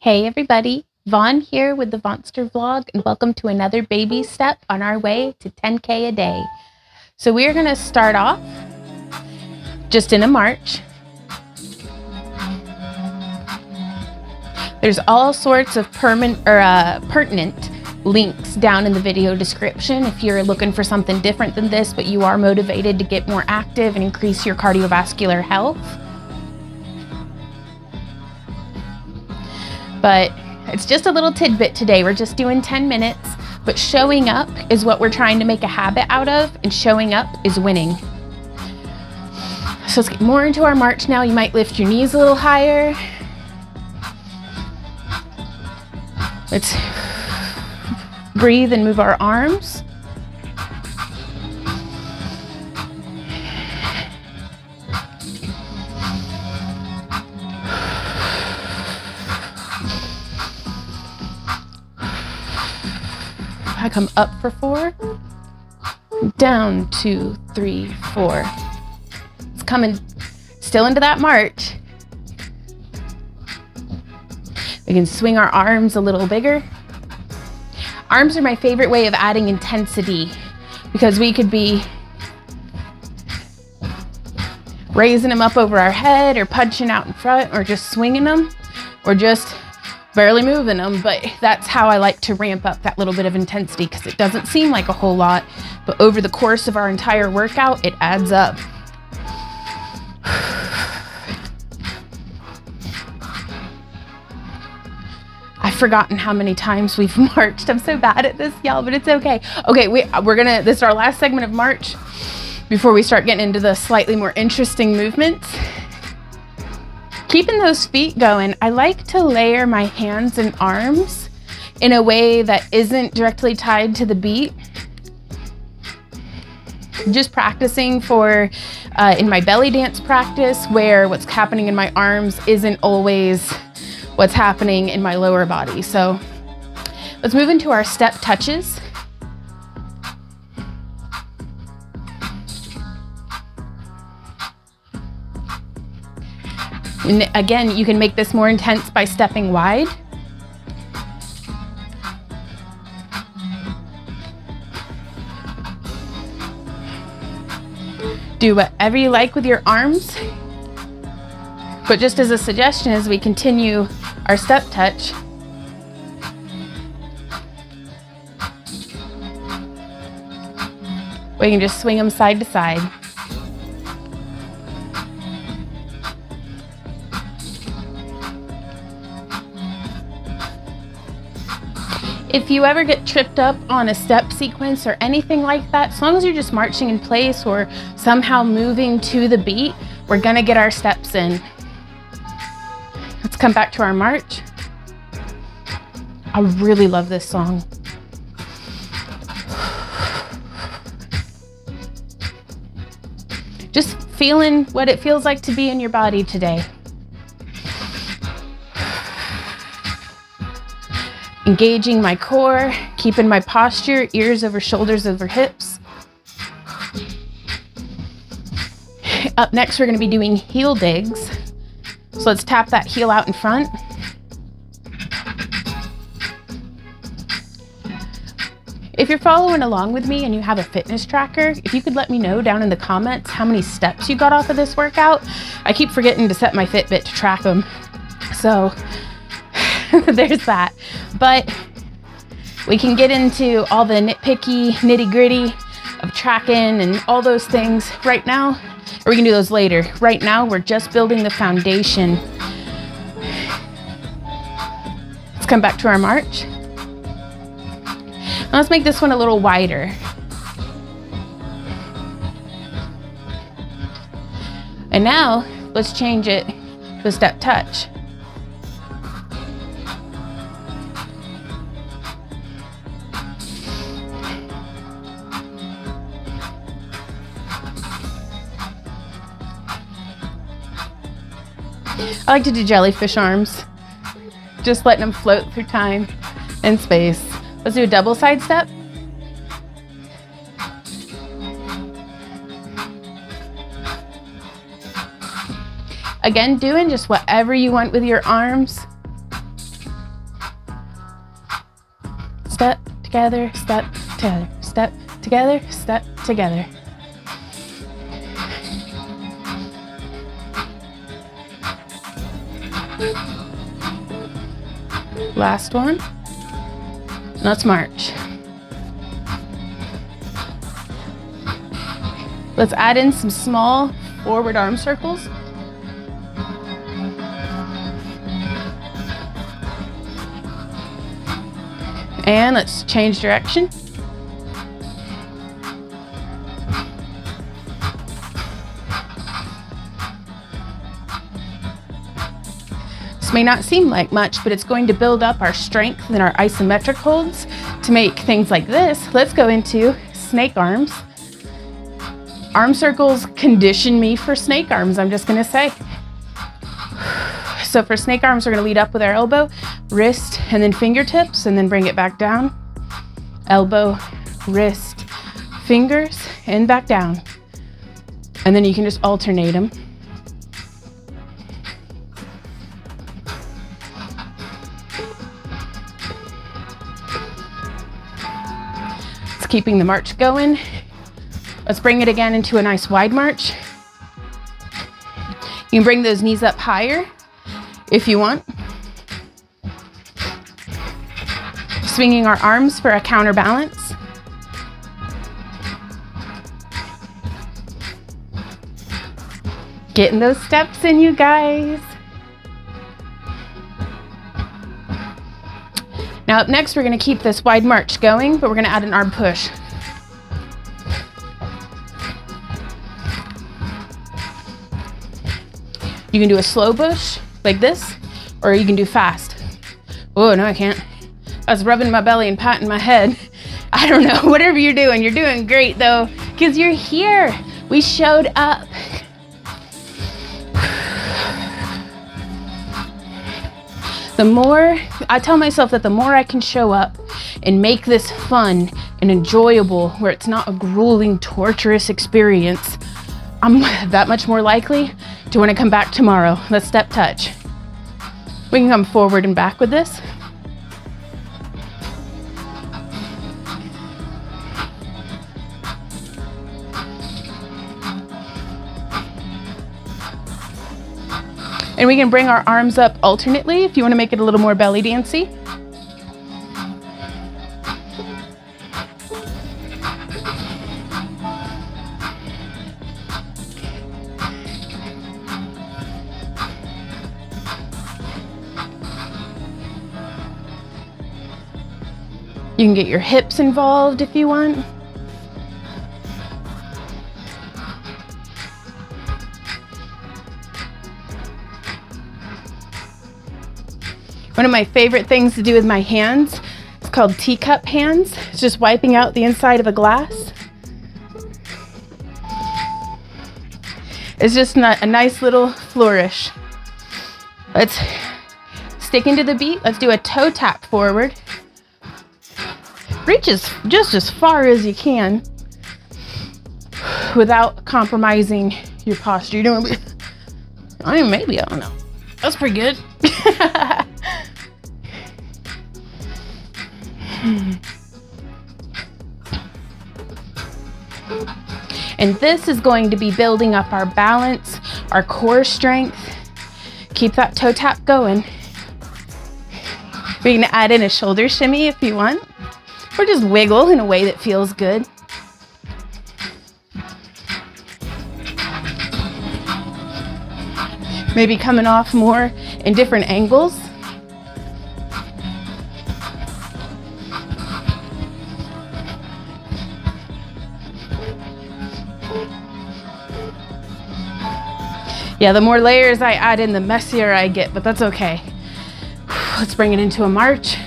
Hey everybody, Vaughn here with the Vonster Vlog, and welcome to another baby step on our way to 10K a day. So we're gonna start off just in a march. There's all sorts of pertinent links down in the video description if you're looking for something different than this, but you are motivated to get more active and increase your cardiovascular health. But it's just a little tidbit today. We're just doing 10 minutes, but showing up is what we're trying to make a habit out of, and showing up is winning. So let's get more into our march now. You might lift your knees a little higher. Let's breathe and move our arms. I come up for 4, down 2, 3, 4. It's coming still into that march. We can swing our arms a little bigger. Arms are my favorite way of adding intensity because we could be raising them up over our head or punching out in front or just swinging them or just barely moving them, but that's how I like to ramp up that little bit of intensity because it doesn't seem like a whole lot, but over the course of our entire workout, it adds up. I've forgotten how many times we've marched. I'm so bad at this, y'all, but it's okay. Okay, this is our last segment of march before we start getting into the slightly more interesting movements. Keeping those feet going, I like to layer my hands and arms in a way that isn't directly tied to the beat. Just practicing for, in my belly dance practice, where what's happening in my arms isn't always what's happening in my lower body. So let's move into our step touches. And again, you can make this more intense by stepping wide. Do whatever you like with your arms. But just as a suggestion, as we continue our step touch, we can just swing them side to side. If you ever get tripped up on a step sequence or anything like that, as long as you're just marching in place or somehow moving to the beat, we're gonna get our steps in. Let's come back to our march. I really love this song. Just feeling what it feels like to be in your body today. Engaging my core, keeping my posture, ears over shoulders over hips. Up next, we're gonna be doing heel digs. So let's tap that heel out in front. If you're following along with me and you have a fitness tracker, if you could let me know down in the comments how many steps you got off of this workout. I keep forgetting to set my Fitbit to track them. So there's that. But we can get into all the nitpicky, nitty-gritty of tracking and all those things right now, or we can do those later. Right now, we're just building the foundation. Let's come back to our march. Now let's make this one a little wider. And now, let's change it to a step touch. I like to do jellyfish arms, just letting them float through time and space. Let's do a double side step. Again, doing just whatever you want with your arms. step together, step together, step together, step together. Last one. Let's march. Let's add in some small forward arm circles. And let's change direction. This may not seem like much, but it's going to build up our strength and our isometric holds to make things like this. Let's go into snake arms. Arm circles condition me for snake arms, I'm just gonna say. So for snake arms, we're gonna lead up with our elbow, wrist, and then fingertips, and then bring it back down. Elbow, wrist, fingers, and back down. And then you can just alternate them. It's keeping the march going. Let's bring it again into a nice wide march. You can bring those knees up higher if you want. Swinging our arms for a counterbalance. Getting those steps in, you guys. Now up next, we're gonna keep this wide march going, but we're gonna add an arm push. You can do a slow push like this, or you can do fast. Oh, no, I can't. I was rubbing my belly and patting my head. I don't know, whatever you're doing great though, because you're here. We showed up. The more, I tell myself that the more I can show up and make this fun and enjoyable, where it's not a grueling, torturous experience, I'm that much more likely to want to come back tomorrow. Let's step touch. We can come forward and back with this. And we can bring our arms up alternately if you want to make it a little more belly dancey. You can get your hips involved if you want. One of my favorite things to do with my hands, it's called Teacup Hands. It's just wiping out the inside of a glass. It's just a nice little flourish. Let's stick into the beat. Let's do a toe tap forward. Reach just as far as you can without compromising your posture. You don't, I mean, maybe, I don't know. That's pretty good. And this is going to be building up our balance, our core strength. Keep that toe tap going. We can add in a shoulder shimmy if you want, or just wiggle in a way that feels good. Maybe coming off more in different angles. Yeah, the more layers I add in, the messier I get, but that's okay. Let's bring it into a march.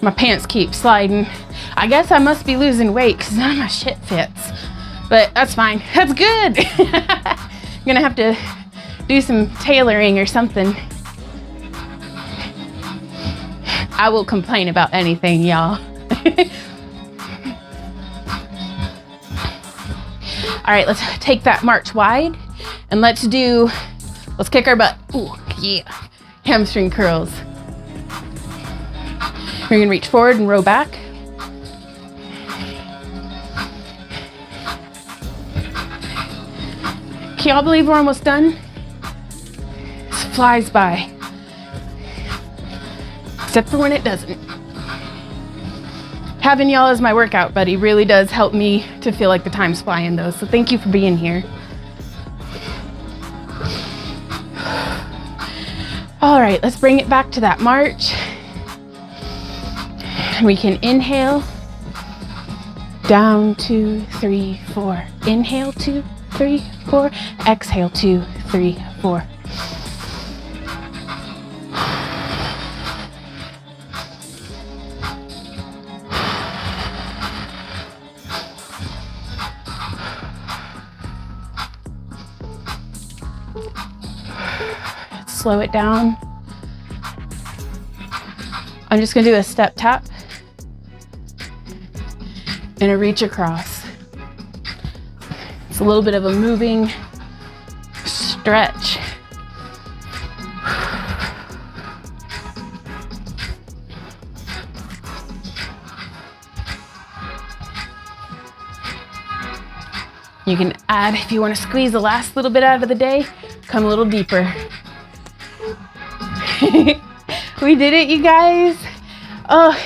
My pants keep sliding. I guess I must be losing weight because none of my shit fits, but that's fine. That's good. I'm gonna have to do some tailoring or something. I will complain about anything, y'all. All right, let's take that march wide and let's kick our butt. Ooh, yeah, hamstring curls. You're gonna reach forward and row back. Can y'all believe we're almost done? This flies by. Except for when it doesn't. Having y'all as my workout buddy really does help me to feel like the time's flying though, so thank you for being here. All right, let's bring it back to that march. We can inhale, down, 2, 3, 4. Inhale, 2, 3, 4. Exhale, 2, 3, 4. Slow it down. I'm just gonna do a step tap and a reach across. It's a little bit of a moving stretch. You can add, if you want to squeeze the last little bit out of the day, come a little deeper. We did it, you guys. Oh,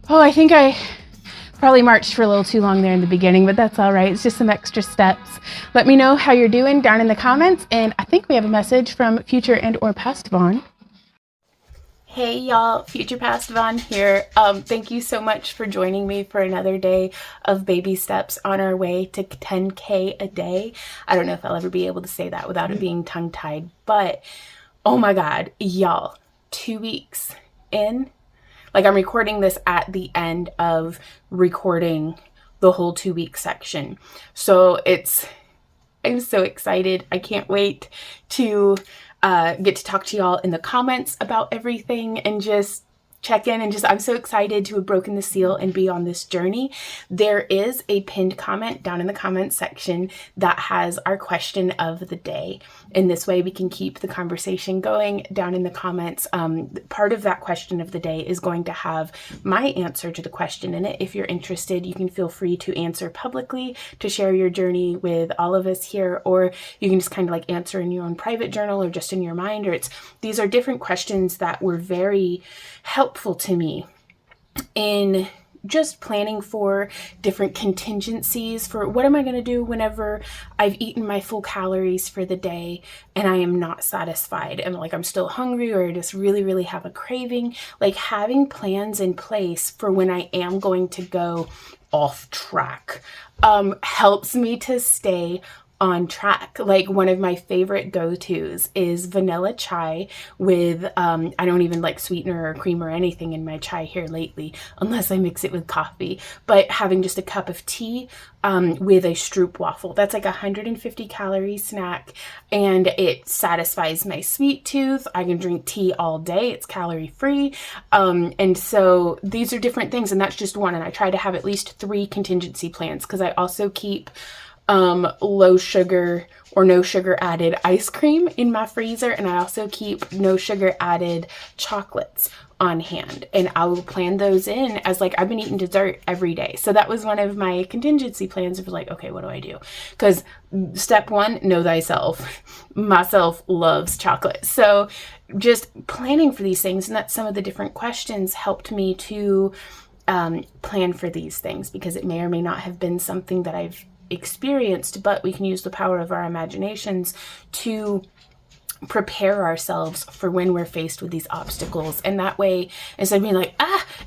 I think I probably marched for a little too long there in the beginning, but that's all right. It's just some extra steps. Let me know how you're doing down in the comments. And I think we have a message from future and or past Vaughn. Hey y'all, future past Vaughn here. Thank you so much for joining me for another day of baby steps on our way to 10K a day. I don't know if I'll ever be able to say that without it being tongue-tied, but oh my God, y'all, 2 weeks in, like I'm recording this at the end of recording the whole 2-week section. So I'm so excited. I can't wait to get to talk to y'all in the comments about everything and just check in and I'm so excited to have broken the seal and be on this journey. There is a pinned comment down in the comments section that has our question of the day. And this way we can keep the conversation going down in the comments. Part of that question of the day is going to have my answer to the question in it. If you're interested, you can feel free to answer publicly to share your journey with all of us here, or you can just kind of like answer in your own private journal or just in your mind, these are different questions that were very helpful to me in just planning for different contingencies for what am I going to do whenever I've eaten my full calories for the day and I am not satisfied and like I'm still hungry or I just really, really have a craving. Like having plans in place for when I am going to go off track helps me to stay on track. Like one of my favorite go-tos is vanilla chai with, I don't even like sweetener or cream or anything in my chai here lately, unless I mix it with coffee, but having just a cup of tea with a stroop waffle. That's like 150 calorie snack and it satisfies my sweet tooth. I can drink tea all day. It's calorie free. And so these are different things and that's just one. And I try to have at least 3 contingency plans because I also keep low sugar or no sugar added ice cream in my freezer. And I also keep no sugar added chocolates on hand. And I will plan those in as like, I've been eating dessert every day. So that was one of my contingency plans of like, okay, what do I do? Because step 1, know thyself. Myself loves chocolate. So just planning for these things. And that's some of the different questions helped me to plan for these things because it may or may not have been something that I've experienced, but we can use the power of our imaginations to prepare ourselves for when we're faced with these obstacles. And that way, instead of being like,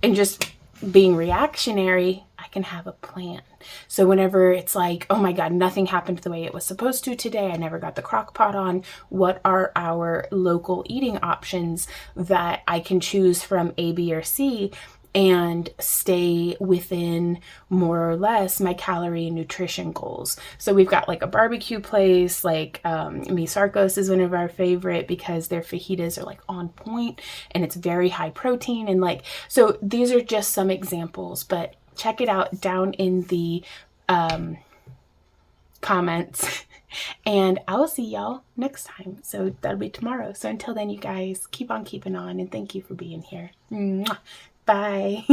and just being reactionary, I can have a plan. So whenever it's like, oh my God, nothing happened the way it was supposed to today, I never got the crock pot on, what are our local eating options that I can choose from A, B, or C and stay within more or less my calorie and nutrition goals. So we've got like a barbecue place, like Mi Sarcos is one of our favorite because their fajitas are like on point and it's very high protein. And like, so these are just some examples, but check it out down in the comments And I will see y'all next time. So that'll be tomorrow. So until then, you guys keep on keeping on, and thank you for being here. Mwah. Bye.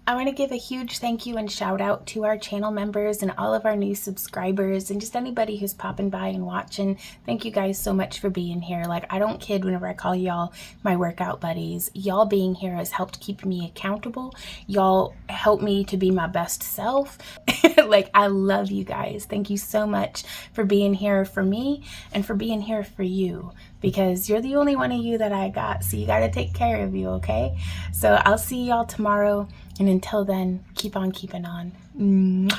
I want to give a huge thank you and shout out to our channel members and all of our new subscribers and just anybody who's popping by and watching. Thank you guys so much for being here. Like, I don't kid whenever I call y'all my workout buddies. Y'all being here has helped keep me accountable. Y'all help me to be my best self. Like, I love you guys. Thank you so much for being here for me and for being here for you, because you're the only one of you that I got. So you got to take care of you, okay? So I'll see y'all tomorrow. And until then, keep on keeping on.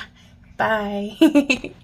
Bye.